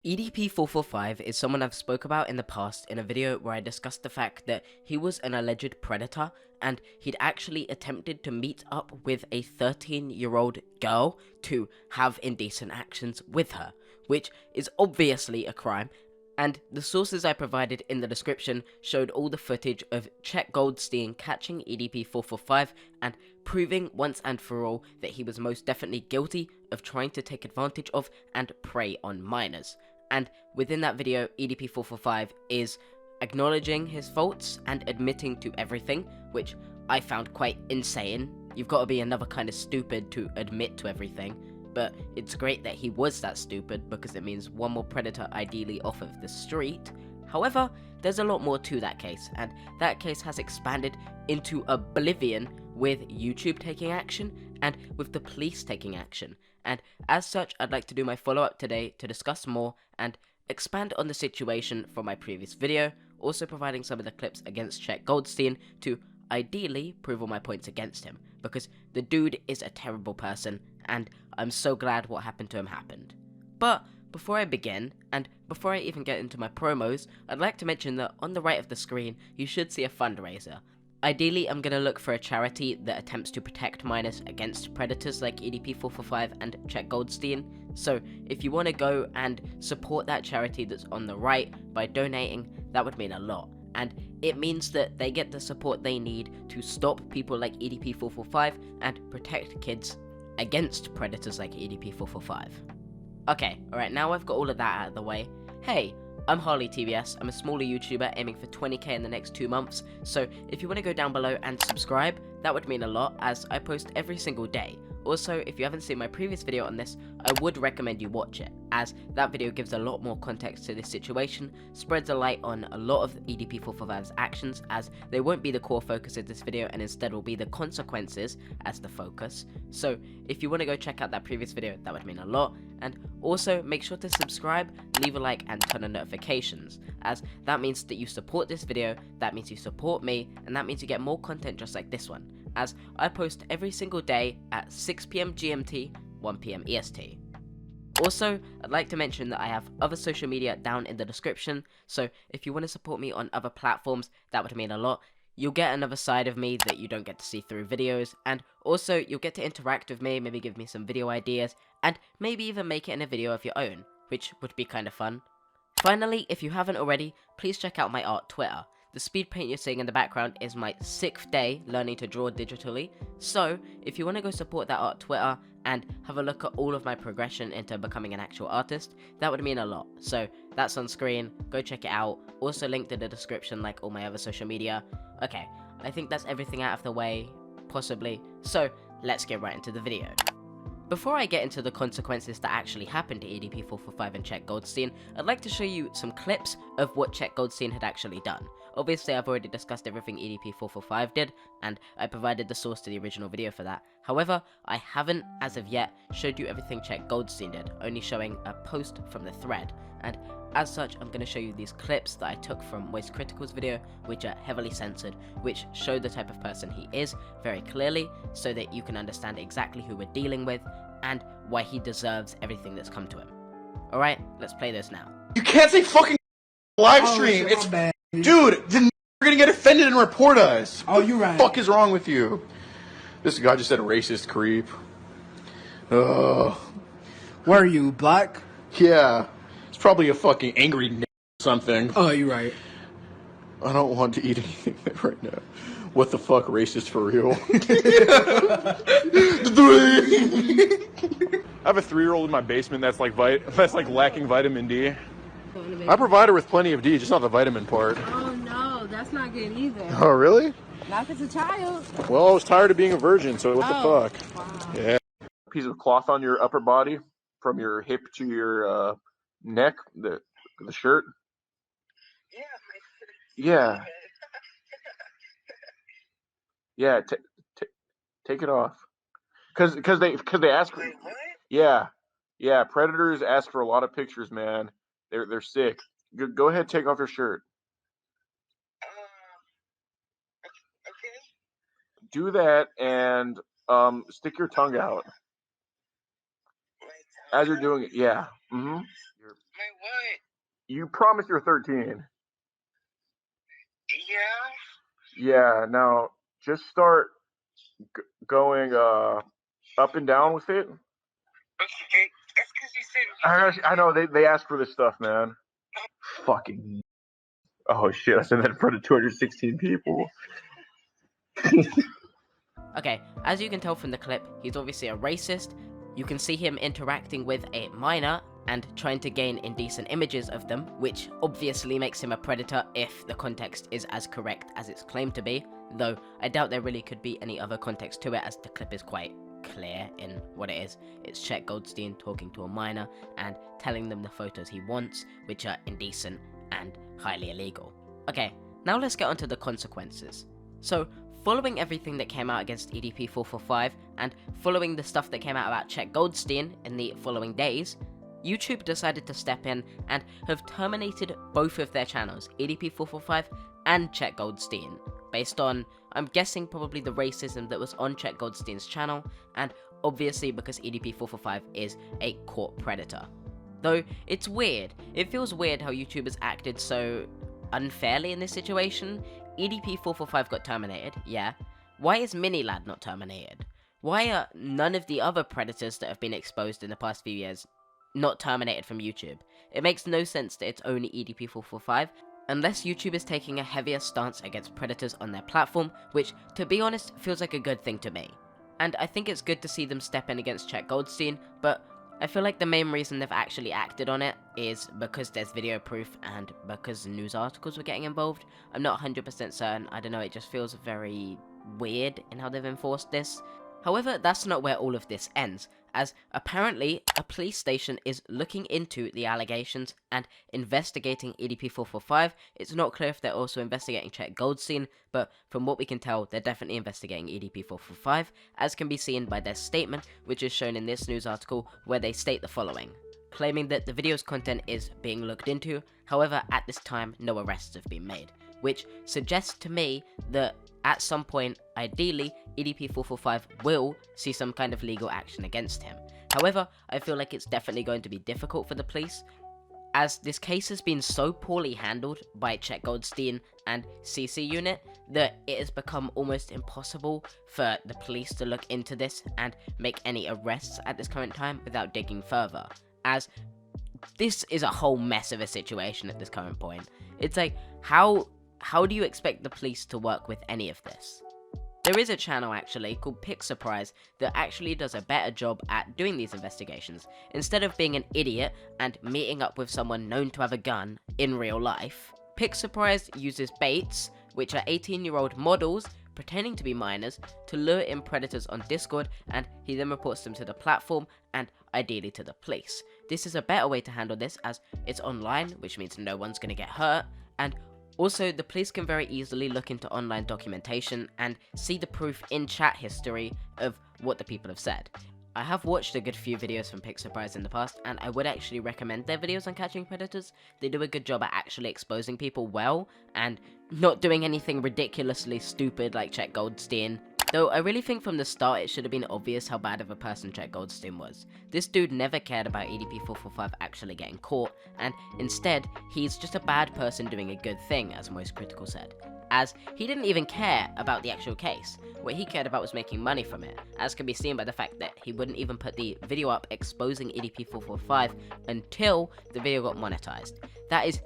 EDP445 is someone I've spoke about in the past in a video where I discussed the fact that he was an alleged predator and he'd actually attempted to meet up with a 13-year-old girl to have indecent actions with her, which is obviously a crime. And the sources I provided in the description showed all the footage of Chet Goldstein catching EDP445 and proving once and for all that he was most definitely guilty of trying to take advantage of and prey on minors. And within that video, EDP445 is acknowledging his faults and admitting to everything, which I found quite insane. You've got to be another kind of stupid to admit to everything. But it's great that he was that stupid because it means one more predator ideally off of the street. However, there's a lot more to that case, and that case has expanded into oblivion with YouTube taking action and with the police taking action. And as such, I'd like to do my follow-up today to discuss more and expand on the situation from my previous video, also providing some of the clips against Chet Goldstein to ideally prove all my points against him, because the dude is a terrible person, and I'm so glad what happened to him happened. But before I begin, and before I even get into my promos, I'd like to mention that on the right of the screen, you should see a fundraiser. Ideally, I'm going to look for a charity that attempts to protect minors against predators like EDP445 and Chet Goldstein. So if you want to go and support that charity that's on the right by donating, that would mean a lot. And it means that they get the support they need to stop people like EDP445 and protect kids against predators like EDP445. Okay, alright, now I've got all of that out of the way. Hey, I'm HarleyTBS. I'm a smaller YouTuber aiming for 20k in the next 2 months, so if you want to go down below and subscribe, that would mean a lot, as I post every single day. Also, if you haven't seen my previous video on this, I would recommend you watch it, as that video gives a lot more context to this situation, spreads a light on a lot of EDP445's actions, as they won't be the core focus of this video and instead will be the consequences as the focus. So if you want to go check out that previous video, that would mean a lot. And also make sure to subscribe, leave a like, and turn on notifications, as that means that you support this video, that means you support me, and that means you get more content just like this one, as I post every single day at 6 PM GMT, 1 PM EST. Also, I'd like to mention that I have other social media down in the description, so if you want to support me on other platforms, that would mean a lot. You'll get another side of me that you don't get to see through videos, and also you'll get to interact with me, maybe give me some video ideas, and maybe even make it in a video of your own, which would be kind of fun. Finally, if you haven't already, please check out my art Twitter. The speed paint you're seeing in the background is my 6th day learning to draw digitally, so if you want to go support that art Twitter and have a look at all of my progression into becoming an actual artist, that would mean a lot. So that's on screen, go check it out, also linked in the description like all my other social media. Okay, I think that's everything out of the way, possibly, so let's get right into the video. Before I get into the consequences that actually happened to EDP445 and Chet Goldstein, I'd like to show you some clips of what Chet Goldstein had actually done. Obviously, I've already discussed everything EDP445 did, and I provided the source to the original video for that. However, I haven't, as of yet, showed you everything Chet Goldstein did, only showing a post from the thread. And as such, I'm going to show you these clips that I took from Moist Critical's video, which are heavily censored, which show the type of person he is very clearly, so that you can understand exactly who we're dealing with, and why he deserves everything that's come to him. Alright, let's play this now. You can't say fucking live stream. Shit, It's bad. dude. Then we're gonna get offended and report us. Oh, you right. What the fuck is wrong with you? This guy just said racist creep. Ugh. Where are you, black? Yeah. It's probably a fucking angry or something. Oh, you right. I don't want to eat anything right now. What the fuck, racist for real? I have a 3-year-old in my basement that's like lacking vitamin D. I provide her with plenty of D, just not the vitamin part. Oh no, that's not good either. Oh really? Not if it's a child. Well, I was tired of being a virgin, so what the fuck? Wow. Yeah. Piece of cloth on your upper body, from your hip to your neck, the shirt. Yeah. Yeah. Take it off. Cause they ask. Yeah. Yeah. Predators ask for a lot of pictures, man. They're sick. Go ahead, take off your shirt. Okay. Do that and stick your tongue out. As you're doing it, yeah. what? You promised you're 13. Yeah. Yeah. Now just start going up and down with it. Okay. That's because you said. I know they ask for this stuff, man. Fucking. Oh shit! I said that in front of 216 people. Okay, as you can tell from the clip, he's obviously a racist. You can see him interacting with a minor and trying to gain indecent images of them, which obviously makes him a predator if the context is as correct as it's claimed to be, though I doubt there really could be any other context to it, as the clip is quite clear in what it is. It's Chet Goldstein talking to a minor and telling them the photos he wants, which are indecent and highly illegal. Okay, now let's get onto the consequences. So, following everything that came out against EDP445, and following the stuff that came out about Chet Goldstein in the following days, YouTube decided to step in and have terminated both of their channels, EDP445 and Chet Goldstein, based on, I'm guessing, probably the racism that was on Chet Goldstein's channel, and obviously because EDP445 is a court predator. Though, it's weird. It feels weird how YouTube has acted so unfairly in this situation. EDP445 got terminated, yeah. Why is Minilad not terminated? Why are none of the other predators that have been exposed in the past few years not terminated from YouTube? It makes no sense that it's only EDP445, unless YouTube is taking a heavier stance against predators on their platform, which, to be honest, feels like a good thing to me. And I think it's good to see them step in against Chet Goldstein, but I feel like the main reason they've actually acted on it is because there's video proof and because news articles were getting involved. I'm not 100% certain, I don't know, it just feels very weird in how they've enforced this. However, that's not where all of this ends, as apparently a police station is looking into the allegations and investigating EDP445. It's not clear if they're also investigating Chet Goldstein, but from what we can tell, they're definitely investigating EDP445, as can be seen by their statement, which is shown in this news article, where they state the following, claiming that the video's content is being looked into. However, at this time, no arrests have been made, which suggests to me that at some point, ideally, EDP445 will see some kind of legal action against him. However, I feel like it's definitely going to be difficult for the police, as this case has been so poorly handled by Chet Goldstein and CC Unit that it has become almost impossible for the police to look into this and make any arrests at this current time without digging further, as this is a whole mess of a situation at this current point. It's like, how do you expect the police to work with any of this? There is a channel actually called Pick Surprise that actually does a better job at doing these investigations. Instead of being an idiot and meeting up with someone known to have a gun in real life, Pick Surprise uses baits, which are 18-year-old models pretending to be minors, to lure in predators on Discord, and he then reports them to the platform and ideally to the police. This is a better way to handle this, as it's online, which means no one's going to get hurt, and also, the police can very easily look into online documentation and see the proof in chat history of what the people have said. I have watched a good few videos from Pick Surprise in the past, and I would actually recommend their videos on catching predators. They do a good job at actually exposing people well, and not doing anything ridiculously stupid like Chet Goldstein. Though I really think from the start it should have been obvious how bad of a person Chet Goldstein was. This dude never cared about EDP445 actually getting caught, and instead, he's just a bad person doing a good thing, as most critics said. As he didn't even care about the actual case. What he cared about was making money from it, as can be seen by the fact that he wouldn't even put the video up exposing EDP445 until the video got monetized. That is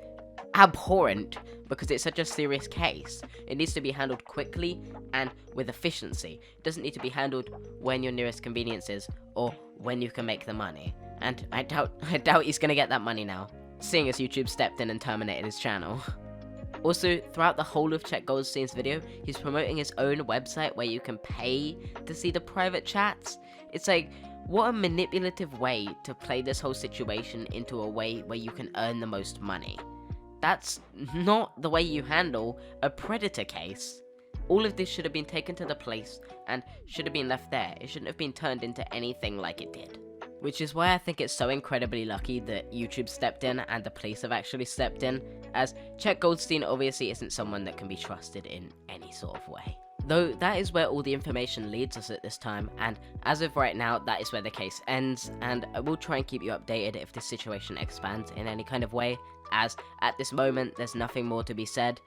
abhorrent, because it's such a serious case. It needs to be handled quickly and with efficiency. It doesn't need to be handled when your nearest convenience is, or when you can make the money. And I doubt he's gonna get that money now, seeing as YouTube stepped in and terminated his channel. Also, throughout the whole of Chet Goldstein's video, he's promoting his own website where you can pay to see the private chats. It's like, what a manipulative way to play this whole situation into a way where you can earn the most money. That's not the way you handle a predator case. All of this should have been taken to the police and should have been left there. It shouldn't have been turned into anything like it did. Which is why I think it's so incredibly lucky that YouTube stepped in and the police have actually stepped in, as Chet Goldstein obviously isn't someone that can be trusted in any sort of way. Though that is where all the information leads us at this time, and as of right now, that is where the case ends, and I will try and keep you updated if this situation expands in any kind of way, as at this moment, there's nothing more to be said.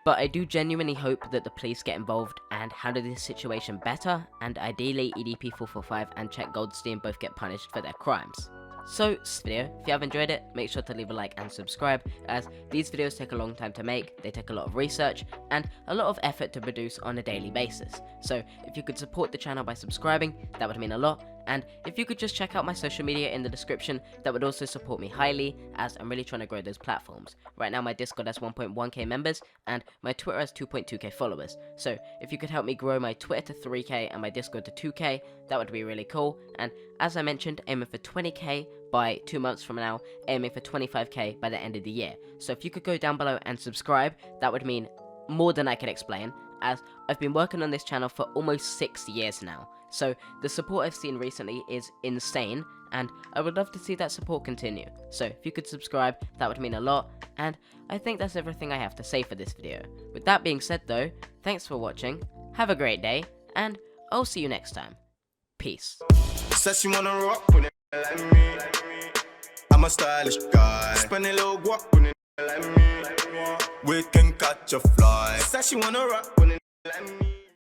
But I do genuinely hope that the police get involved and handle this situation better, and ideally EDP445 and Czech Goldstein both get punished for their crimes. So, this video, if you have enjoyed it, make sure to leave a like and subscribe, as these videos take a long time to make, they take a lot of research, and a lot of effort to produce on a daily basis. So, if you could support the channel by subscribing, that would mean a lot, and if you could just check out my social media in the description, that would also support me highly, as I'm really trying to grow those platforms. Right now my Discord has 1.1k members, and my Twitter has 2.2k followers, so if you could help me grow my Twitter to 3k and my Discord to 2k, that would be really cool, and as I mentioned, aiming for 20k by 2 months from now, aiming for 25k by the end of the year. So if you could go down below and subscribe, that would mean more than I can explain, as I've been working on this channel for almost 6 years now. So the support I've seen recently is insane, and I would love to see that support continue. So if you could subscribe, that would mean a lot, and I think that's everything I have to say for this video. With that being said though, thanks for watching, have a great day, and I'll see you next time. Peace. Says she wanna rock with it like me. I'm a stylish guy. Spend a little guap with it like me. We can catch a fly. Says she wanna rock with it like me.